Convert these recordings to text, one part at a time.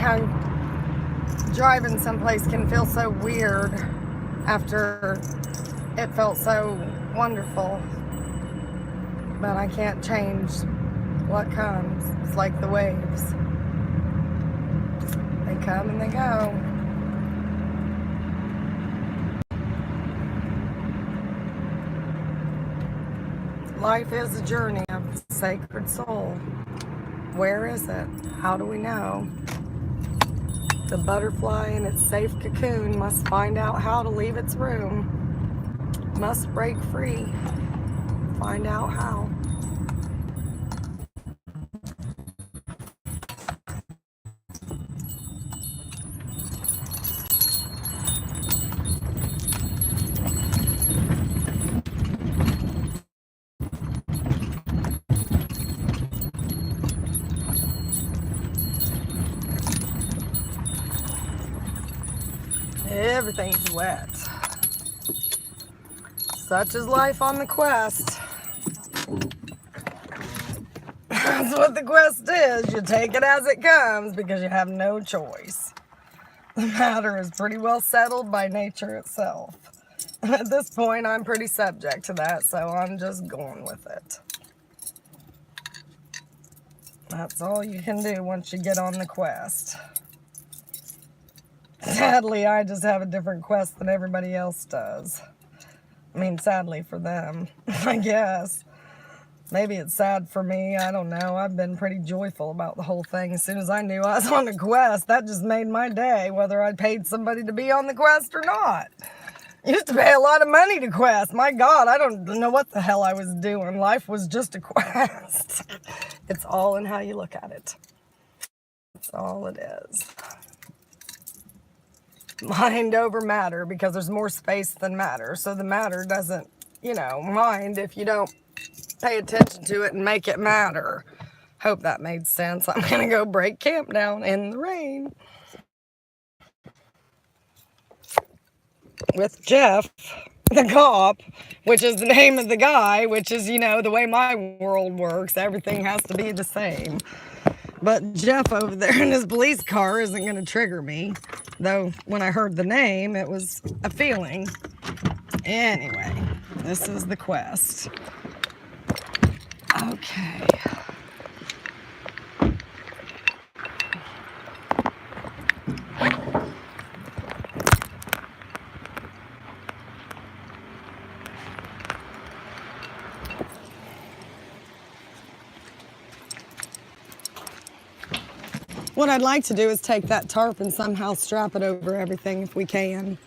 how driving someplace can feel so weird after it felt so wonderful. But I can't change what comes. It's like the waves. They come and they go. Life is a journey of the sacred soul. Where is it? How do we know? The butterfly in its safe cocoon must find out how to leave its room. Must break free. Find out how. Everything's wet. Such is life on the quest. That's what the quest is. You take it as it comes because you have no choice. The matter is pretty well settled by nature itself. At this point, I'm pretty subject to that, so I'm just going with it. That's all you can do once you get on the quest. Sadly, I just have a different quest than everybody else does. I mean, sadly for them, I guess. Maybe it's sad for me, I don't know. I've been pretty joyful about the whole thing. As soon as I knew I was on the quest, that just made my day, whether I paid somebody to be on the quest or not. Used to pay a lot of money to quest. My God, I don't know what the hell I was doing. Life was just a quest. It's all in how you look at it. That's all it is. Mind over matter, because there's more space than matter. So the matter doesn't, mind if you don't pay attention to it and make it matter. Hope that made sense. I'm going to go break camp down in the rain with Jeff, the cop, which is the name of the guy, which is, the way my world works. Everything has to be the same. But Jeff over there in his police car isn't going to trigger me. Though, when I heard the name, it was a feeling. Anyway, this is the quest. Okay. What I'd like to do is take that tarp and somehow strap it over everything if we can.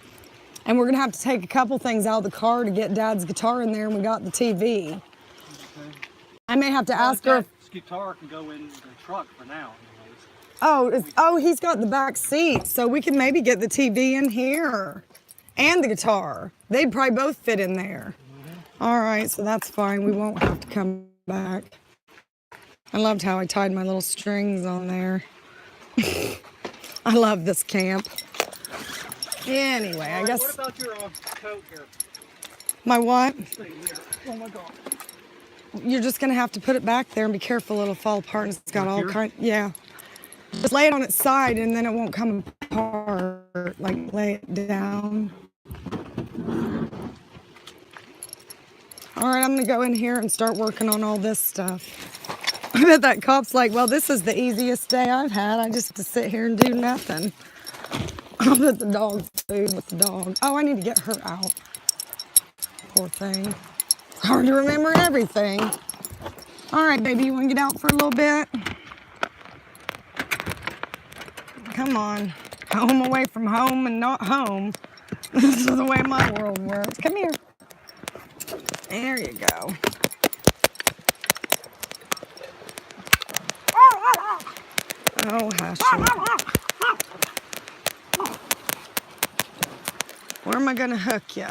And we're going to have to take a couple things out of the car to get Dad's guitar in there, and we got the TV. Okay. I may have to ask her. This guitar can go in the truck for now. Anyways. Oh, he's got the back seat, so we can maybe get the TV in here and the guitar. They'd probably both fit in there. Mm-hmm. All right, so that's fine. We won't have to come back. I loved how I tied my little strings on there. I love this camp. Anyway, I guess. What about your coat here? My what? Oh my God. You're just gonna have to put it back there and be careful, it'll fall apart. And it's got all kind. Yeah. Just lay it on its side and then it won't come apart. Like lay it down. All right, I'm gonna go in here and start working on all this stuff. I bet that cop's like, well, this is the easiest day I've had. I just have to sit here and do nothing. I'll put the dog food with the dog. Oh, I need to get her out. Poor thing. Hard to remember everything. All right, baby, you want to get out for a little bit? Come on. Home away from home and not home. This is the way my world works. Come here. There you go. Oh, hush. Where am I going to hook you?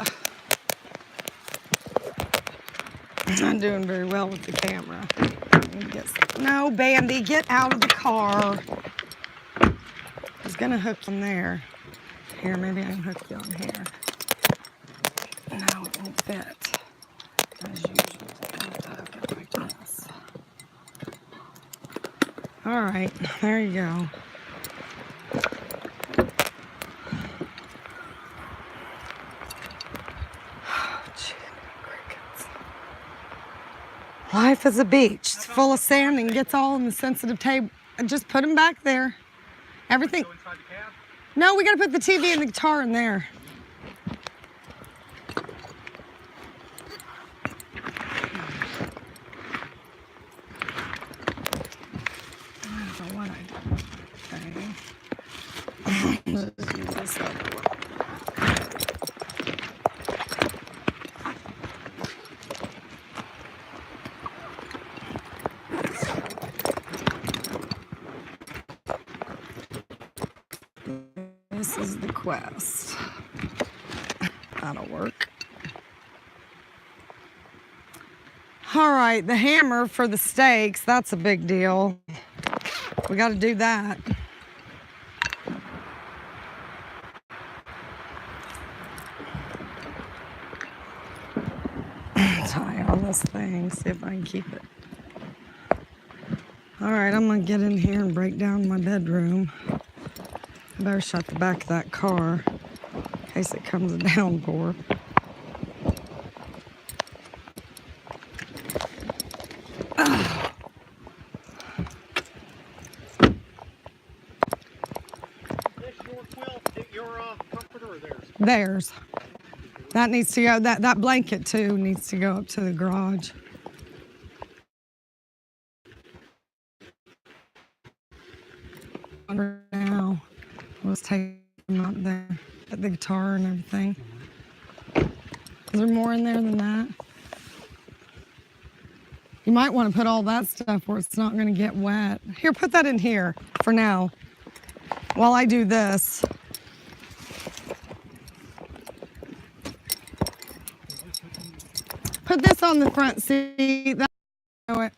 I'm not doing very well with the camera. No, Bambi, get out of the car. I was going to hook them there. Here, maybe I can hook you on here. No, it won't fit. As usual, I have to hook it like this. All right, there you go. Life is a beach. It's full of sand and gets all in the sensitive table. Just put them back there. Everything. Go inside the cab? No, we gotta put the TV and the guitar in there. I don't know what I did. Okay. Let's use this other one. This is the quest. That'll work. All right, the hammer for the stakes, that's a big deal. We got to do that. Tie on this thing, see if I can keep it. All right, I'm gonna get in here and break down my bedroom. I better shut the back of that car in case it comes a downpour. Theirs. That needs to go, that blanket too needs to go up to the garage. For now, let's take them out there, get the guitar and everything. Is there more in there than that? You might want to put all that stuff where it's not going to get wet. Here, put that in here for now while I do this. Put this on the front seat. That'll do it.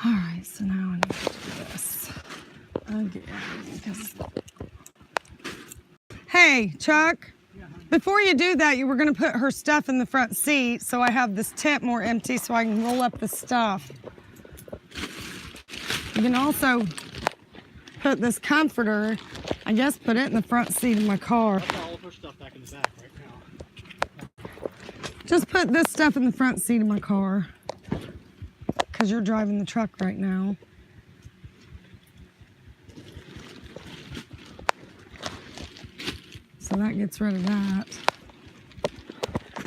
All right, so now I need to do this again. Hey, Chuck, before you do that, you were going to put her stuff in the front seat so I have this tent more empty so I can roll up the stuff. You can also put this comforter, I guess put it in the front seat of my car. I'll put all of her stuff back in the back right now. Just put this stuff in the front seat of my car because you're driving the truck right now. So that gets rid of that.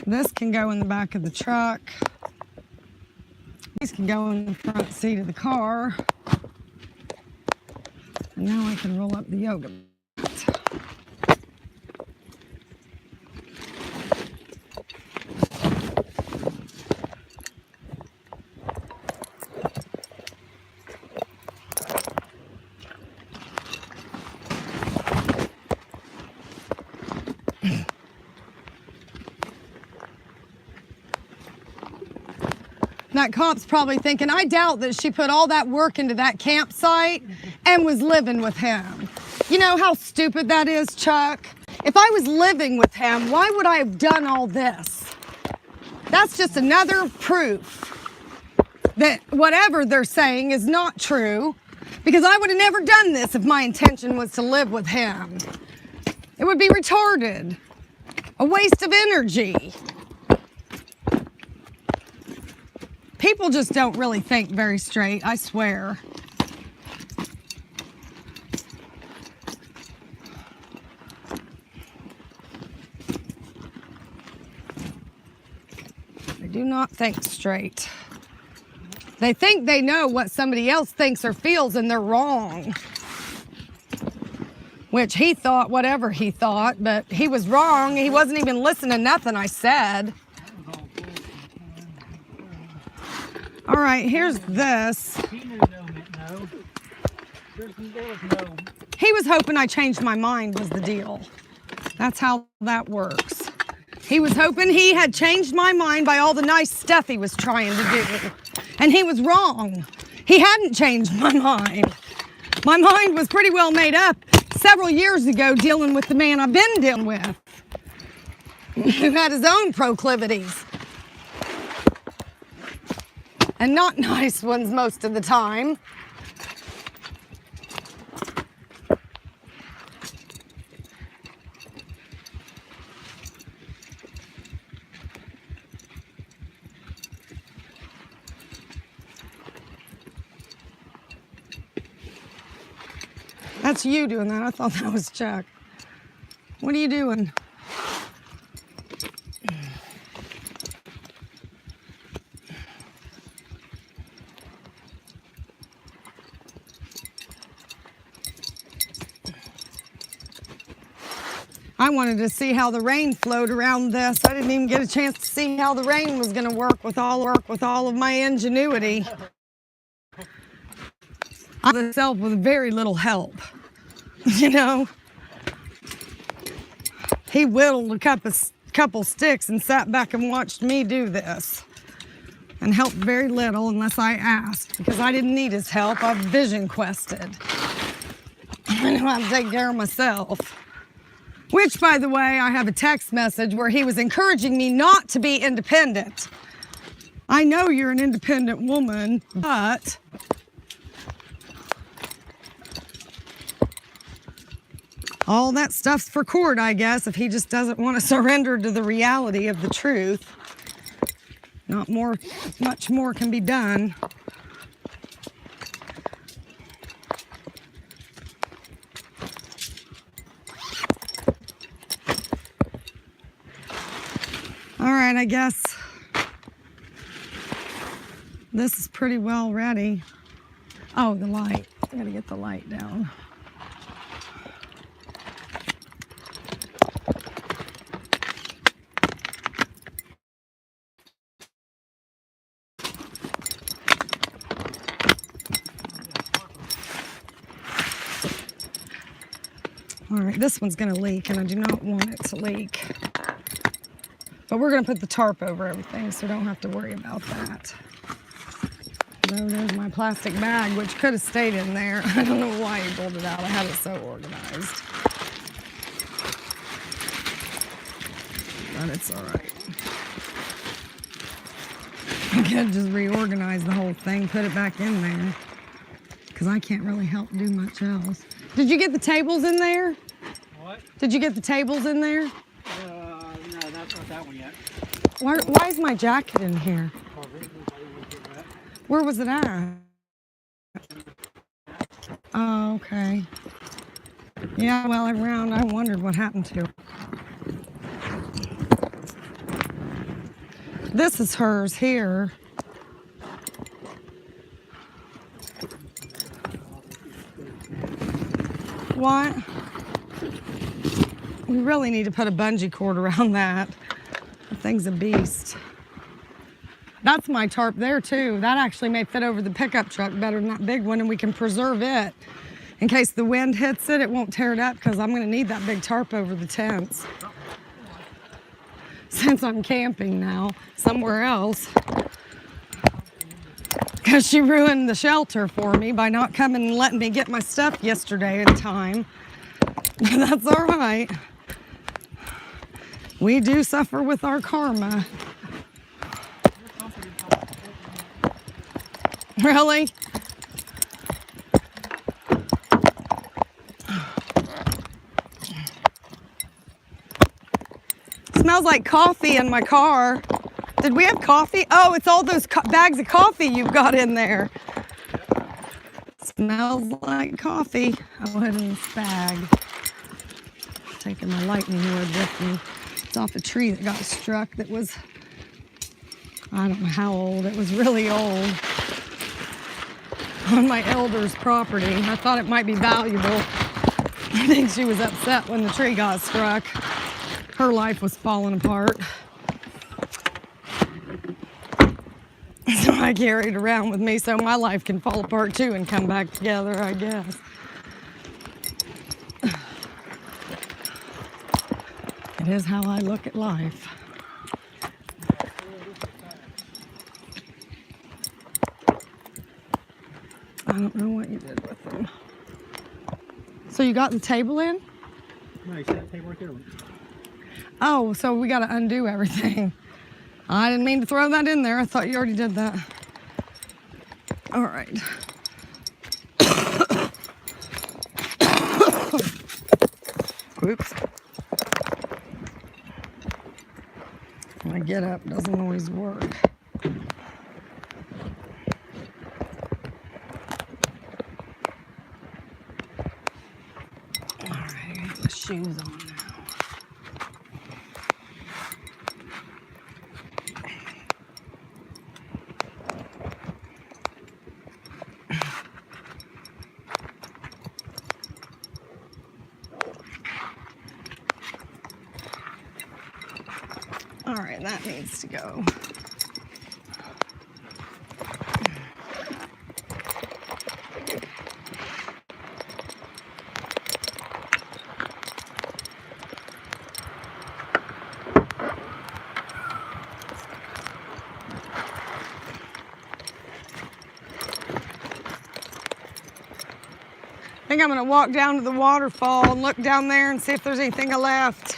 This can go in the back of the truck. These can go in the front seat of the car. And now I can roll up the yoga mat. That cop's probably thinking, I doubt that she put all that work into that campsite and was living with him. You know how stupid that is, Chuck? If I was living with him, why would I have done all this? That's just another proof that whatever they're saying is not true, because I would have never done this if my intention was to live with him. It would be retarded, a waste of energy. People just don't really think very straight, I swear. They do not think straight. They think they know what somebody else thinks or feels, and they're wrong. Which he thought whatever he thought, but he was wrong. He wasn't even listening to nothing I said. All right, here's this. He knew no. There was no. He was hoping I changed my mind was the deal. That's how that works. He was hoping he had changed my mind by all the nice stuff he was trying to do. And he was wrong. He hadn't changed my mind. My mind was pretty well made up several years ago dealing with the man I've been dealing with, who had his own proclivities. And not nice ones most of the time. That's you doing that. I thought that was Chuck. What are you doing? I wanted to see how the rain flowed around this. I didn't even get a chance to see how the rain was going to work with all of my ingenuity. I did myself with very little help, you know. He whittled a couple sticks and sat back and watched me do this, and helped very little unless I asked, because I didn't need his help. I vision quested. I knew how to take care of myself. Which, by the way, I have a text message where he was encouraging me not to be independent. I know you're an independent woman, but all that stuff's for court, I guess, if he just doesn't want to surrender to the reality of the truth. Much more can be done. All right, I guess this is pretty well ready. Oh, the light. I gotta get the light down. All right, this one's gonna leak, and I do not want it to leak. But we're gonna put the tarp over everything, so don't have to worry about that. There's my plastic bag, which could have stayed in there. I don't know why he pulled it out. I had it so organized. But it's all right. I could just reorganize the whole thing, put it back in there, because I can't really help do much else. Did you get the tables in there? What? Did you get the tables in there? No, that's not that one yet. Why is my jacket in here? Where was it at? Oh, okay. Yeah, well, around, I wondered what happened to it. This is hers here. What? We really need to put a bungee cord around that. The thing's a beast. That's my tarp there too. That actually may fit over the pickup truck better than that big one, and we can preserve it. In case the wind hits it, it won't tear it up, because I'm gonna need that big tarp over the tents. Since I'm camping now, somewhere else. Because she ruined the shelter for me by not coming and letting me get my stuff yesterday in time. That's all right. We do suffer with our karma. Really? Smells like coffee in my car. Did we have coffee? Oh, it's all those bags of coffee you've got in there. Smells like coffee. I'll put it in this bag. Taking my lightning wood with me. It's off a tree that got struck that was, I don't know how old. It was really old. On my elder's property. I thought it might be valuable. I think she was upset when the tree got struck. Her life was falling apart. So I carry it around with me so my life can fall apart too and come back together, I guess. It is how I look at life. I don't know what you did with them. So you got the table in? No, you see that table right there? Oh, so we got to undo everything. I didn't mean to throw that in there. I thought you already did that. All right. Oops. When I get up, it doesn't always work. shoes on now. All right, that needs to go. I think I'm gonna walk down to the waterfall and look down there and see if there's anything left.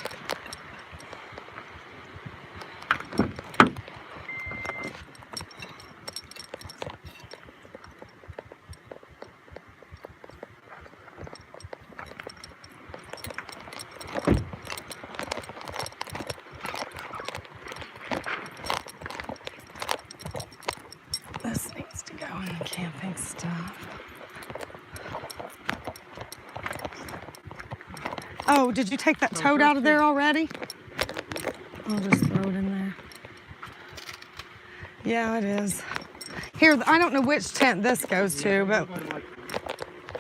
This needs to go in the camping stuff. Oh, did you take that tote out of there already? I'll just throw it in there. Yeah, it is. Here, I don't know which tent this goes to, but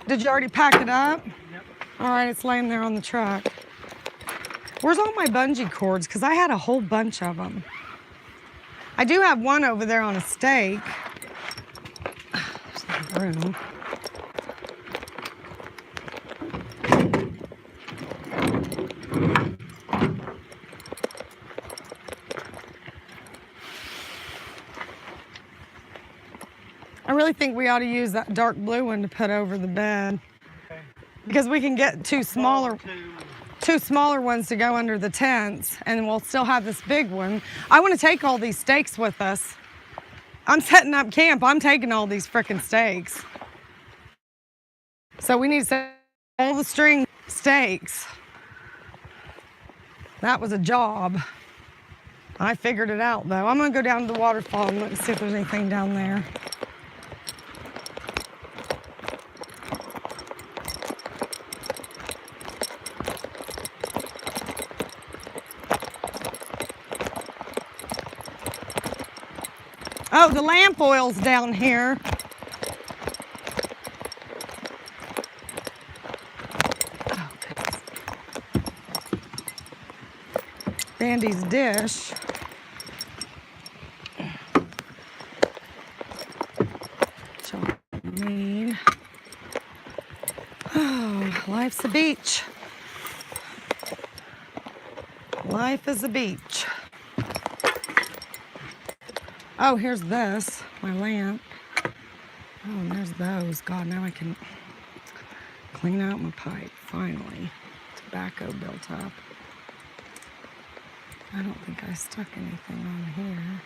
did you already pack it up? Yep. All right, it's laying there on the truck. Where's all my bungee cords? Because I had a whole bunch of them. I do have one over there on a stake. There's no room. I really think we ought to use that dark blue one to put over the bed. Okay. Because we can get two smaller ones to go under the tents, and we'll still have this big one. I want to take all these stakes with us. I'm setting up camp. I'm taking all these frickin' stakes. So we need to set all the string stakes. That was a job. I figured it out, though. I'm going to go down to the waterfall and look and see if there's anything down there. Oh, the lamp oil's down here. Oh, goodness. Bandy's dish. That's all I need. Oh, life's a beach. Life is a beach. Oh, here's this, my lamp. Oh, and there's those. God, now I can clean out my pipe, finally. Tobacco built up. I don't think I stuck anything on here.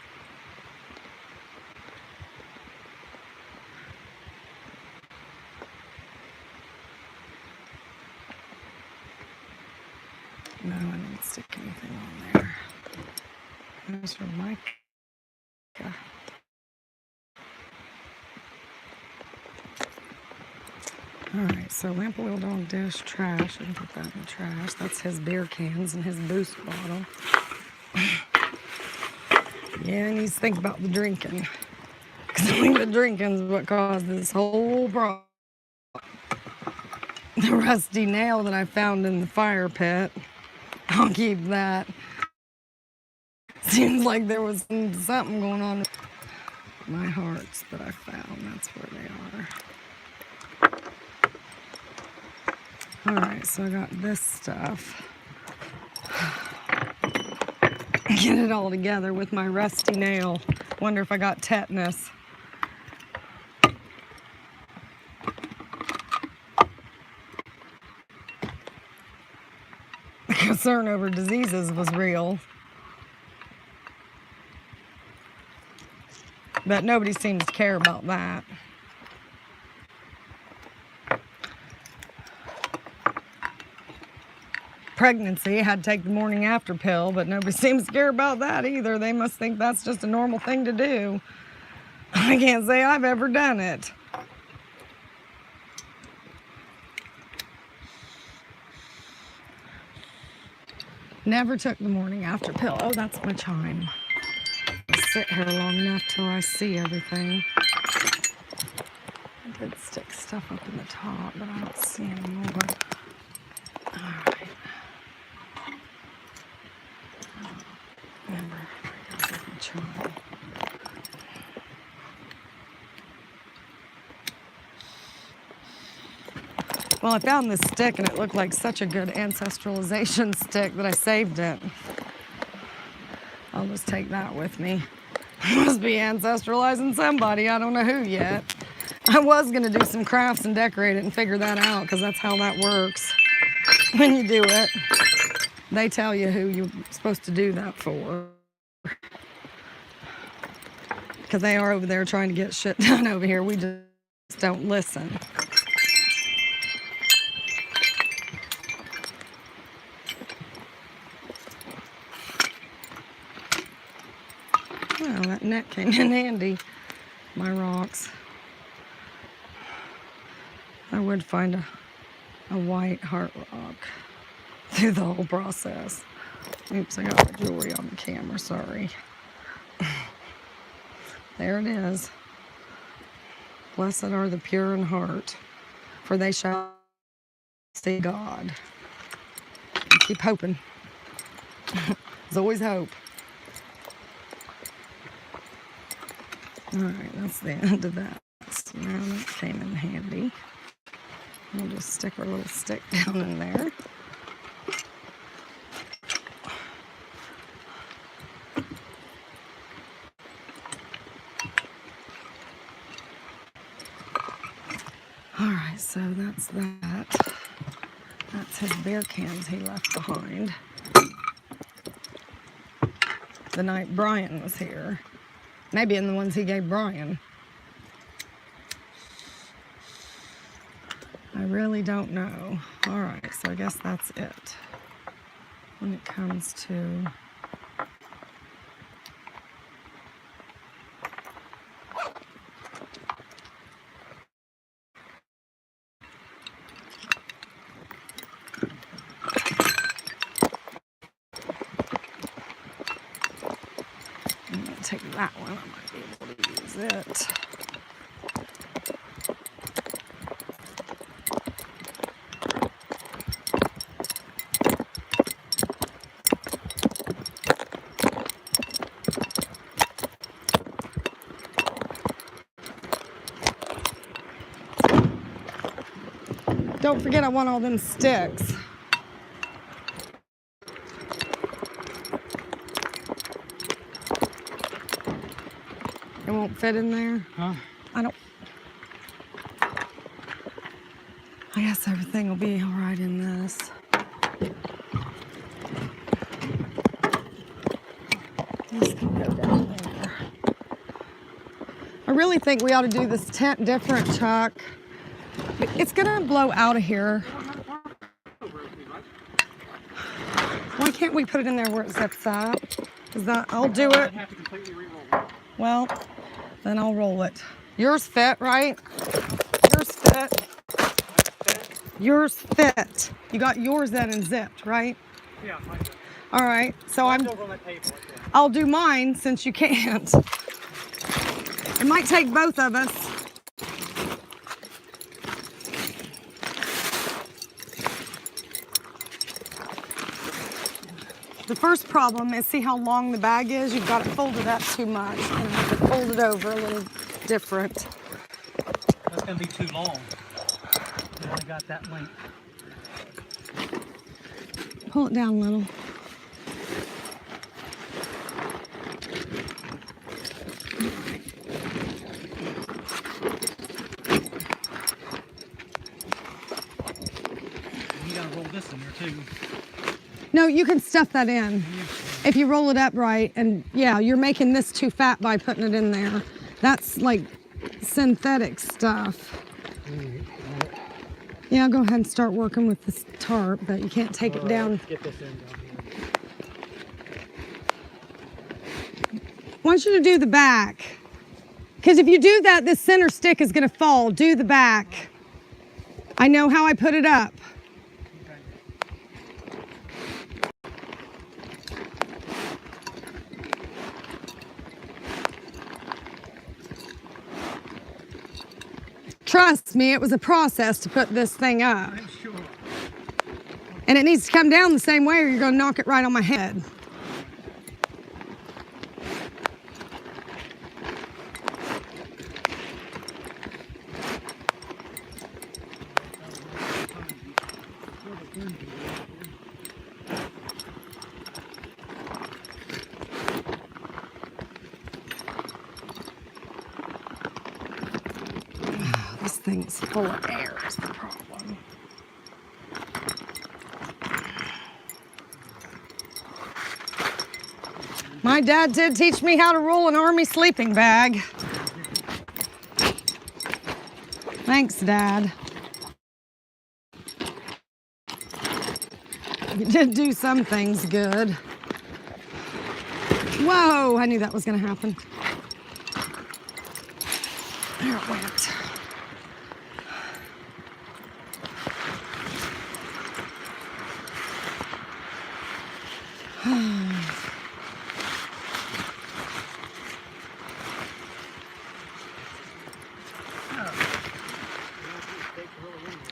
No, I didn't stick anything on there. There's for Mike. All right, so lamp oil, dog dish, trash. I can put that in the trash. That's his beer cans and his boost bottle. Yeah, he needs to think about the drinking. Because I think the drinking is what caused this whole problem. The rusty nail that I found in the fire pit. I'll keep that. Seems like there was something going on with my hearts that I found. That's where they are. All right, so I got this stuff. Get it all together with my rusty nail. Wonder if I got tetanus. The concern over diseases was real. But nobody seems to care about that. Pregnancy, I had to take the morning after pill, but nobody seems to care about that either. They must think that's just a normal thing to do. I can't say I've ever done it. Never took the morning after pill. Oh, that's my chime. I'll sit here long enough till I see everything. I did stick stuff up in the top, but I don't see any more. All right. Never took my chime. Well, I found this stick and it looked like such a good ancestralization stick that I saved it. I'll just take that with me. I must be ancestralizing somebody, I don't know who yet. I was gonna do some crafts and decorate it and figure that out because that's how that works. When you do it, they tell you who you're supposed to do that for. Because they are over there trying to get shit done over here. We just don't listen. Well, that net came in handy, my rocks. I would find a white heart rock through the whole process. Oops, I got my jewelry on the camera, sorry. There it is. Blessed are the pure in heart, for they shall see God. Keep hoping. There's always hope. All right, that's the end of that. So now that came in handy. We'll just stick our little stick down in there. All right, so that's that. That's his beer cans he left behind the night Brian was here. Maybe in the ones he gave Brian. I really don't know. All right, so I guess that's it. When it comes to I'm gonna take that one. I might be able to use it. Don't forget I want all them sticks. It won't fit in there? Huh? I guess everything will be all right in this. This can go down there. I really think we ought to do this tent different, Chuck. It's gonna blow out of here. Why can't we put it in there where it zips up? Is that, I'll do it. Well, then I'll roll it. Yours fit, right? Yours fit. Yours fit. You got yours in and zipped, right? Yeah, mine does. All right, so Over on that table right there. I'll do mine since you can't. It might take both of us. The first problem is, see how long the bag is? You've got it folded up too much. And I have to fold it over a little different. That's going to be too long. We only got that length. Pull it down a little. You got to roll this in there too. No, you can stuff that in. If you roll it up right, and yeah, you're making this too fat by putting it in there. That's like synthetic stuff. Yeah, go ahead and start working with this tarp, but you can't take it down. Get this in down here. I want you to do the back. Because if you do that, this center stick is going to fall. Do the back. I know how I put it up. Trust me, it was a process to put this thing up. I'm sure. And it needs to come down the same way or you're gonna knock it right on my head. This thing's full of air is the problem. My dad did teach me how to roll an army sleeping bag. Thanks, Dad. You did do some things good. Whoa, I knew that was gonna happen. There it went.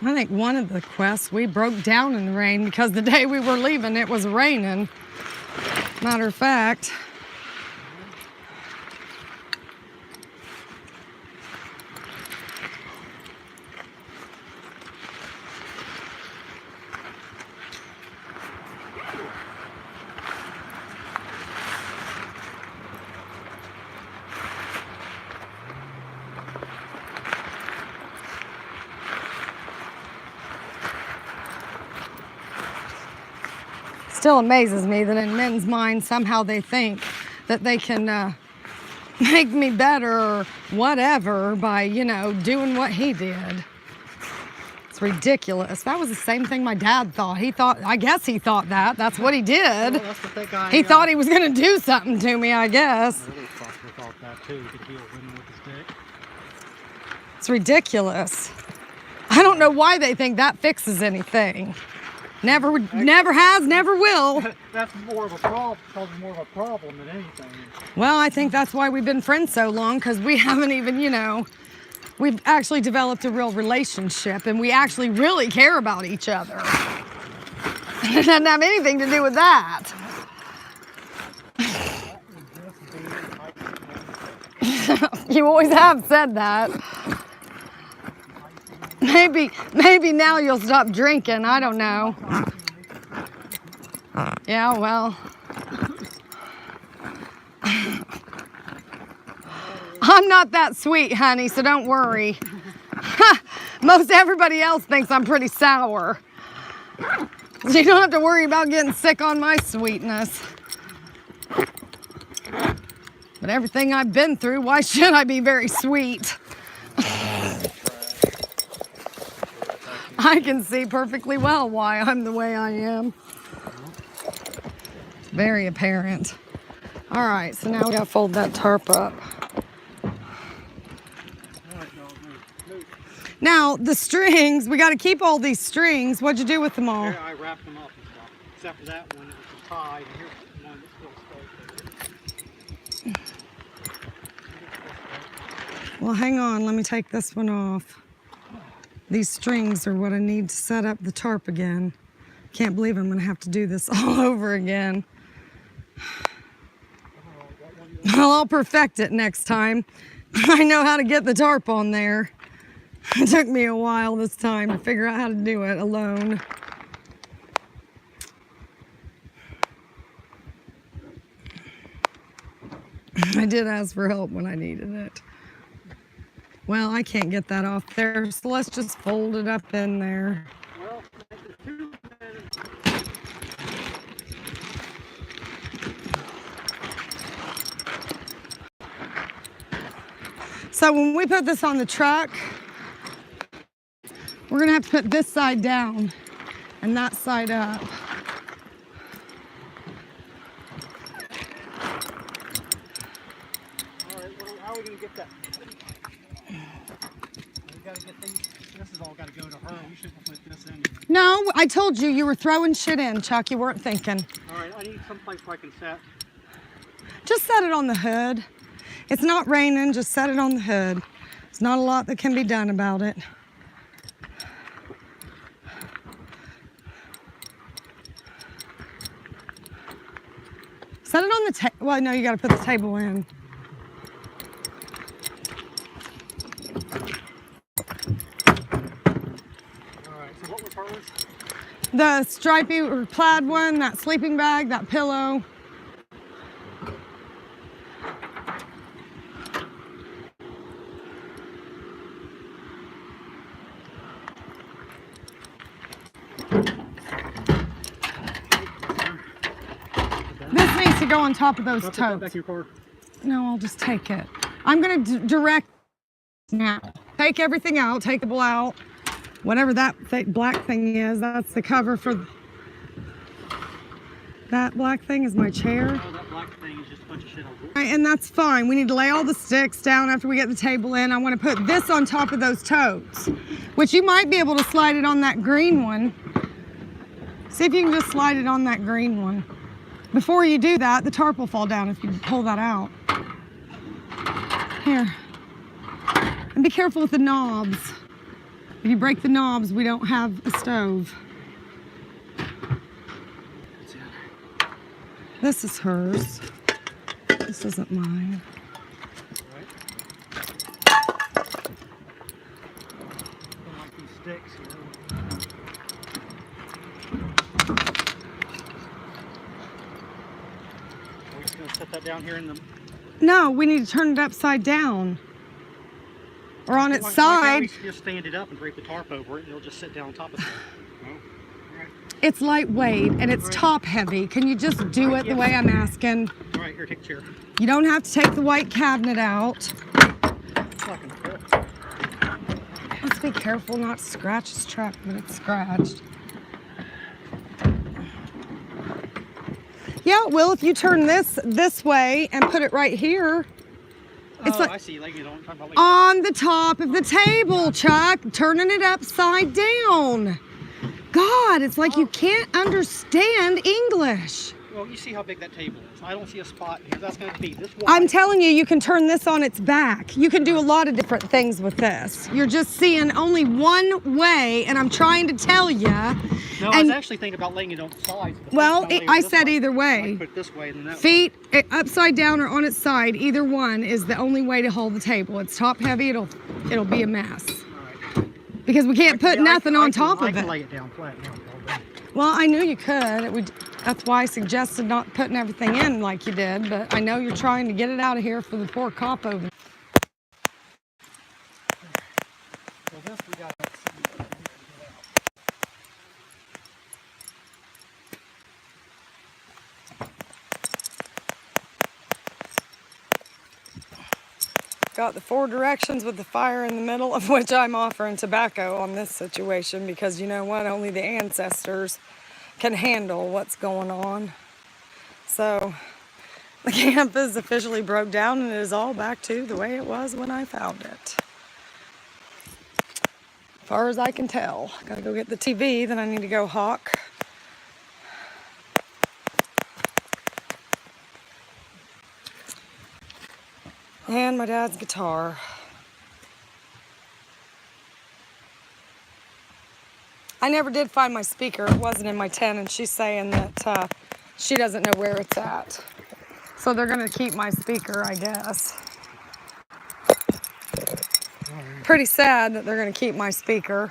I think one of the quests we broke down in the rain because the day we were leaving it was raining. Matter of fact. Still amazes me that in men's minds somehow they think that they can make me better or whatever by, you know, doing what he did. It's ridiculous. That was the same thing my dad thought. I guess he thought that. That's what he did. Well, that's what that guy, he thought he was going to do something to me, I guess. I really thought that too. He could heal women with his dick. It's ridiculous. I don't know why they think that fixes anything. Never has, never will. That's more of a problem, causes more of a problem than anything. Well, I think that's why we've been friends so long, because we haven't even, you know, we've actually developed a real relationship and we actually really care about each other. It doesn't have anything to do with that. You always have said that. Maybe now you'll stop drinking. I don't know. Yeah, well. I'm not that sweet, honey, so don't worry. Most everybody else thinks I'm pretty sour. So you don't have to worry about getting sick on my sweetness. But everything I've been through, why should I be very sweet? I can see perfectly well why I'm the way I am. It's very apparent. All right, so now we gotta fold that tarp up. Now, the strings, we gotta keep all these strings. What'd you do with them all? Here, I wrapped them up and stuff. Except for that one, it was tied. And here's one that's still straight. Well, hang on, let me take this one off. These strings are what I need to set up the tarp again. Can't believe I'm gonna have to do this all over again. Well, I'll perfect it next time. I know how to get the tarp on there. It took me a while this time to figure out how to do it alone. I did ask for help when I needed it. Well, I can't get that off there, so let's just fold it up in there. Well, so when we put this on the truck, we're gonna have to put this side down and that side up. all right, well, how are we going to get that? We got to get things, this has all got to go to her. We shouldn't put this in. No, I told you, you were throwing shit in, Chuck. You weren't thinking. All right, I need someplace where I can set. Just set it on the hood. It's not raining, just set it on the hood. There's not a lot that can be done about it. Set it on the table. Well, no, you got to put the table in. All right, so what was hers? The stripy or plaid one, that sleeping bag, that pillow. This needs to go on top of those I'll put that back totes. in your car. No, I'll just take it. I'm gonna direct now. Take everything out, take the out. Whatever that black thing is, that's the cover for, that black thing is my chair. Oh, that black thing is just a bunch of shit on it. Right, and that's fine. We need to lay all the sticks down after we get the table in. I want to put this on top of those totes, which you might be able to slide it on that green one. See if you can just slide it on that green one. Before you do that, the tarp will fall down if you pull that out. Here. And be careful with the knobs. If you break the knobs, we don't have a stove. This is hers. This isn't mine. Right. Don't like these sticks, you know. We're just gonna set that down here in the. No, we need to turn it upside down. Or on its Why can't side. we just stand it up and drape the tarp over it, and it'll just sit down on top of it. No? All right. It's lightweight and it's top heavy. Can you just do it the way I'm asking? All right, here, take a chair. You don't have to take the white cabinet out. It's not gonna fit. Let's be careful not to scratch this truck when it's scratched. Yeah, well, if you turn this way and put it right here, it's Oh, like I see. Like you don't talk about like. on the top of the table, Chuck, turning it upside down. God, it's like you can't understand English. Well, you see how big that table is. I don't see a spot here. That's going to be this wide. I'm telling you, you can turn this on its back. You can do a lot of different things with this. You're just seeing only one way, and I'm trying to tell you. No, I was actually thinking about laying it on the sides. But Well, I I said either way. Put it this way, and then that. Feet upside down or on its side, either one is the only way to hold the table. It's top heavy, it'll be a mess. All right. Because we can't put nothing on top I of can it. lay it down flat now. Well, I knew you could. That's why I suggested not putting everything in like you did, but I know you're trying to get it out of here for the poor cop over there. Well, this we got. Got the 4 directions with the fire in the middle, of which I'm offering tobacco on this situation because you know what? Only the ancestors can handle what's going on. So the camp is officially broke down and it is all back to the way it was when I found it. As far as I can tell. Gotta go get the TV, then I need to go hawk. And my dad's guitar. I never did find my speaker. It wasn't in my tent, and she's saying that she doesn't know where it's at. So they're gonna keep my speaker, I guess. Pretty sad that they're gonna keep my speaker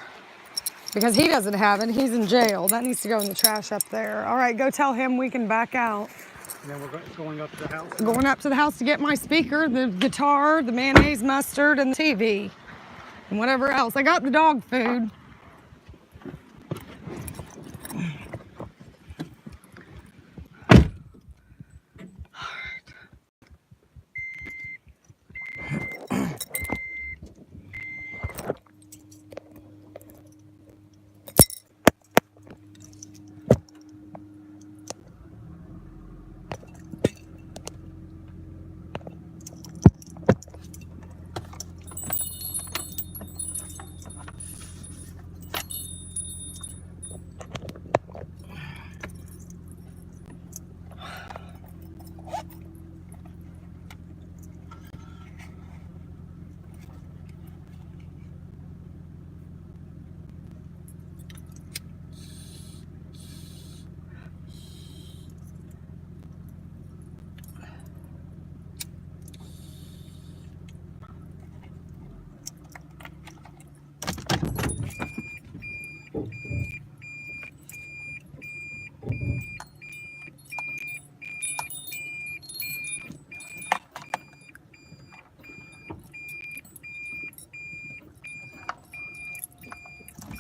because he doesn't have it. He's in jail. That needs to go in the trash up there. All right, go tell him we can back out. And then we're going up to the house. Going up to the house to get my speaker, the guitar, the mayonnaise mustard, and the TV. And whatever else. I got the dog food.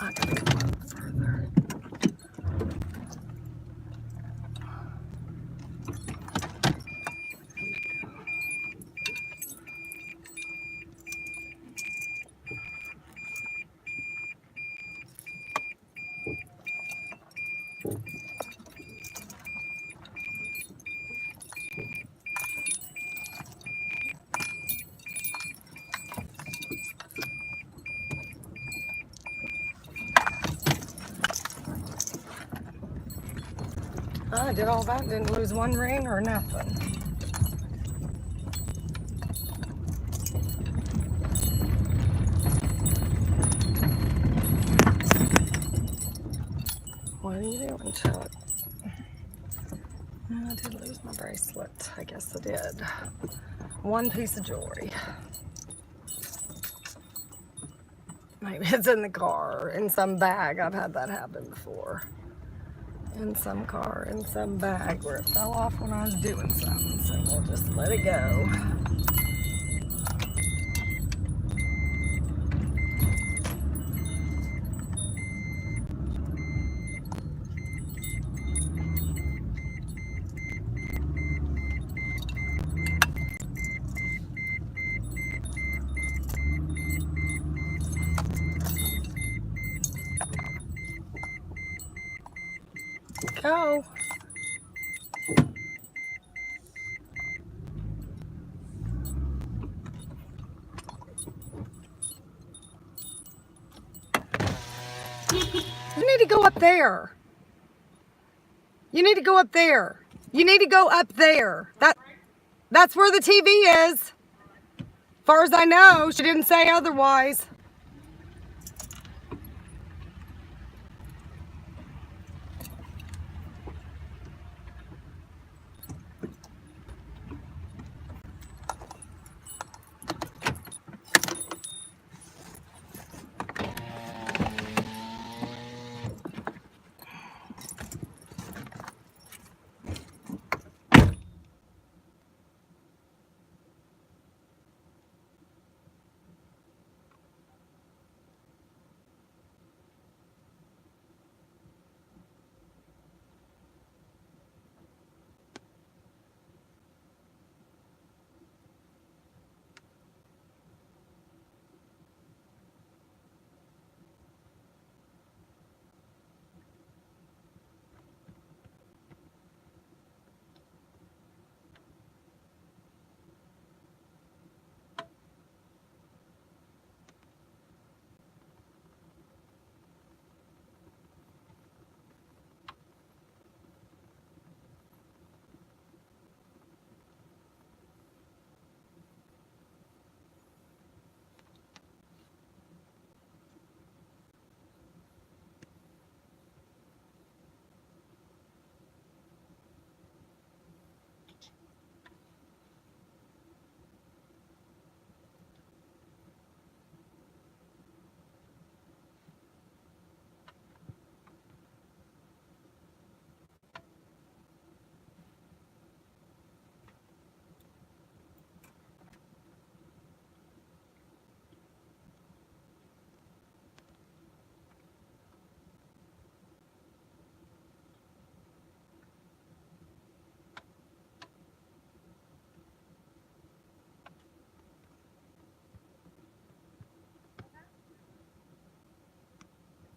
I gotta come up further. I did all that, didn't lose one ring or nothing. What are you doing, Chuck? I did lose my bracelet. I guess I did. One piece of jewelry. Maybe it's in the car, in some bag. I've had that happen before. In some car, in some bag where it fell off when I was doing something. So we'll just let it go. Go. You need to go up there. You need to go up there. You need to go up there. That's where the TV is. As far as I know, she didn't say otherwise.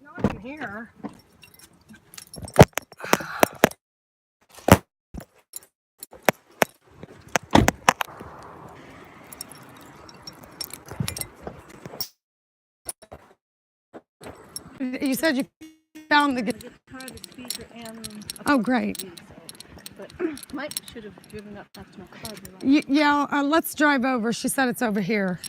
Not in here. You said you found the guitar, the speaker, and oh, great. But Mike should have driven up back to my car. Yeah, let's drive over. She said it's over here.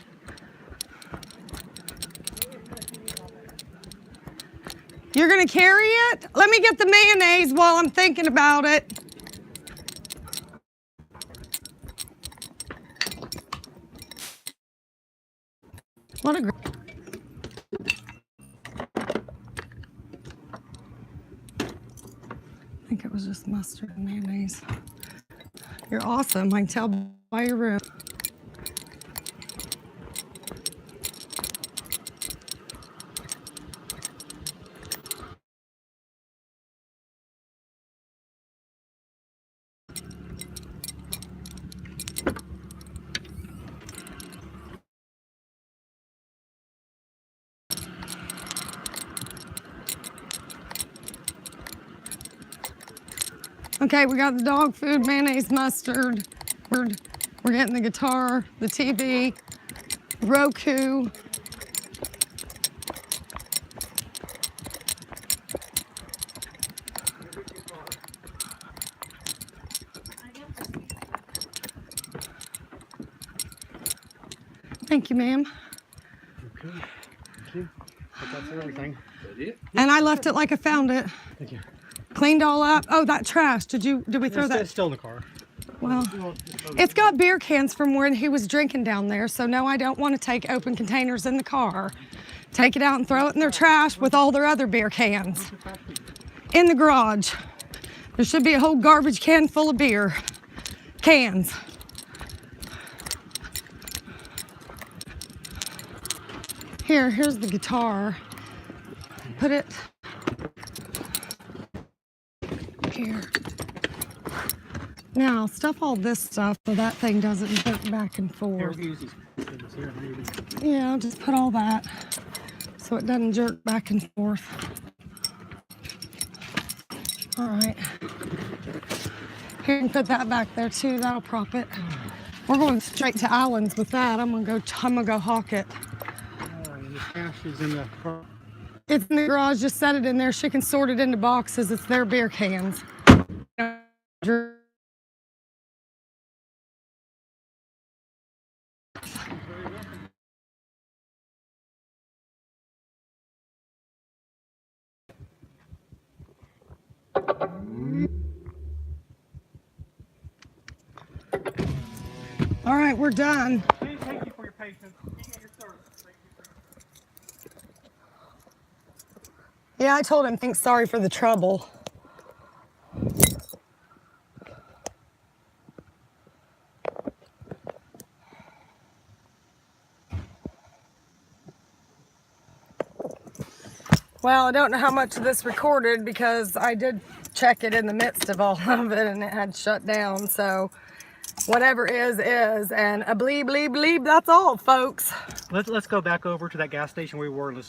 You're gonna carry it? Let me get the mayonnaise while I'm thinking about it. What a great. I think it was just mustard and mayonnaise. You're awesome. I can tell by your room. Okay, we got the dog food, mayonnaise, mustard. We're getting the guitar, the TV, Roku. Thank you, ma'am. Okay. Thank you. That's everything. And I left it like I found it. Thank you. Cleaned all up. Oh, that trash. Did we throw that? It's still in the car. Well, it's got beer cans from where he was drinking down there. So no, I don't want to take open containers in the car. Take it out and throw it in their trash with all their other beer cans. In the garage. There should be a whole garbage can full of beer cans. Here's the guitar. Put it here. Now, stuff all this stuff so that thing doesn't jerk back and forth. Yeah, I'll just put all that so it doesn't jerk back and forth. All right. Here, you can put that back there too. That'll prop it. We're going straight to Allen's with that. I'm gonna go hawk it. The cash is in the car. It's in the garage. Just set it in there. She can sort it into boxes. It's their beer cans. All right, we're done. Thank you for your patience. Your service. Yeah, I told him, thanks, sorry for the trouble. Well, I don't know how much of this recorded because I did check it in the midst of all of it and it had shut down. So whatever is, and a bleep, bleep, bleep, that's all, folks. Let's go back over to that gas station we were. Let's